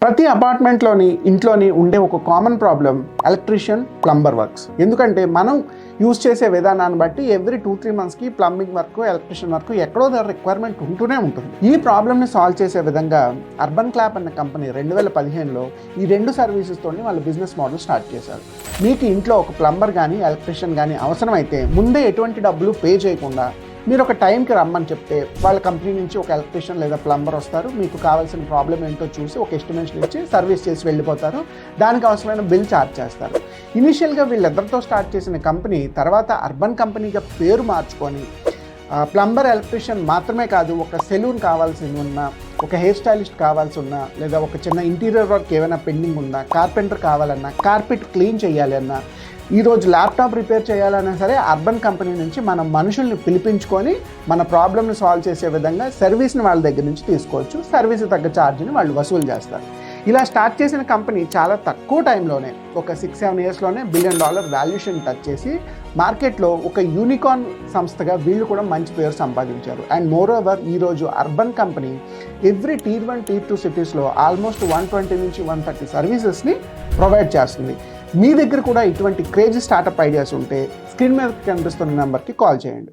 ప్రతి అపార్ట్మెంట్లోని ఇంట్లోని ఉండే ఒక common problem electrician plumber works. ఎందుకంటే మనం యూజ్ చేసే విధానాన్ని బట్టి ఎవ్రీ 2-3 మంత్స్కి ప్లంబింగ్ వర్క్, ఎలక్ట్రీషియన్ వర్క్ ఎక్కడో దగ్గర రిక్వైర్మెంట్ ఉంటూనే ఉంటుంది. ఈ ప్రాబ్లమ్ని సాల్వ్ చేసే విధంగా అర్బన్ క్లాప్ అనే కంపెనీ 2015లో ఈ 2 సర్వీసెస్తో వాళ్ళ బిజినెస్ మోడల్ స్టార్ట్ చేశారు. మీకు ఇంట్లో ఒక ప్లంబర్ కానీ ఎలక్ట్రీషియన్ కానీ అవసరమైతే ముందే ఎటువంటి డబ్బులు పే చేయకుండా మీరు ఒక టైంకి రమ్మని చెప్తే వాళ్ళ కంపెనీ నుంచి ఒక ఎలక్ట్రీషియన్ లేదా ప్లంబర్ వస్తారు. మీకు కావాల్సిన ప్రాబ్లం ఏంటో చూసి ఒక ఎస్టిమేషన్ ఇచ్చి సర్వీస్ చేసి వెళ్ళిపోతారు. దానికి అవసరమైన బిల్ ఛార్జ్ చేస్తారు. ఇనిషియల్గా వీళ్ళిద్దరితో స్టార్ట్ చేసిన కంపెనీ తర్వాత అర్బన్ కంపెనీగా పేరు మార్చుకొని ప్లంబర్, ఎలక్ట్రీషియన్ మాత్రమే కాదు, ఒక సెలూన్ కావాల్సి ఉన్నా, ఒక హెయిర్ స్టైలిస్ట్ కావాల్సి ఉన్నా, లేదా ఒక చిన్న ఇంటీరియర్ వర్క్ ఏమైనా పెండింగ్ ఉన్నా, కార్పెంటర్ కావాలన్నా, కార్పెట్ క్లీన్ చేయాలి అన్నా, ఈరోజు ల్యాప్టాప్ రిపేర్ చేయాలన్నా సరే అర్బన్ కంపెనీ నుంచి మన మనుషుల్ని పిలిపించుకొని మన ప్రాబ్లమ్ని సాల్వ్ చేసే విధంగా సర్వీస్ని వాళ్ళ దగ్గర నుంచి తీసుకోవచ్చు. సర్వీస్ తగ్గ ఛార్జ్ని వాళ్ళు వసూలు చేస్తారు. ఇలా స్టార్ట్ చేసిన కంపెనీ చాలా తక్కువ టైంలోనే ఒక 6-7 ఇయర్స్లోనే $1 బిలియన్ వాల్యూషన్ టచ్ చేసి మార్కెట్లో ఒక యూనికార్న్ సంస్థగా వీళ్ళు కూడా మంచి పేరు సంపాదించారు. అండ్ మోర్ ఓవర్ ఈరోజు urban company every Tier 1, Tier 2 సిటీస్లో ఆల్మోస్ట్ 120 నుంచి 130 సర్వీసెస్ని ప్రొవైడ్ చేస్తుంది. మీ దగ్గర కూడా ఇటువంటి క్రేజీ స్టార్టప్ ఐడియాస్ ఉంటే స్క్రీన్ మీద కనిపిస్తున్న నెంబర్కి కాల్ చేయండి.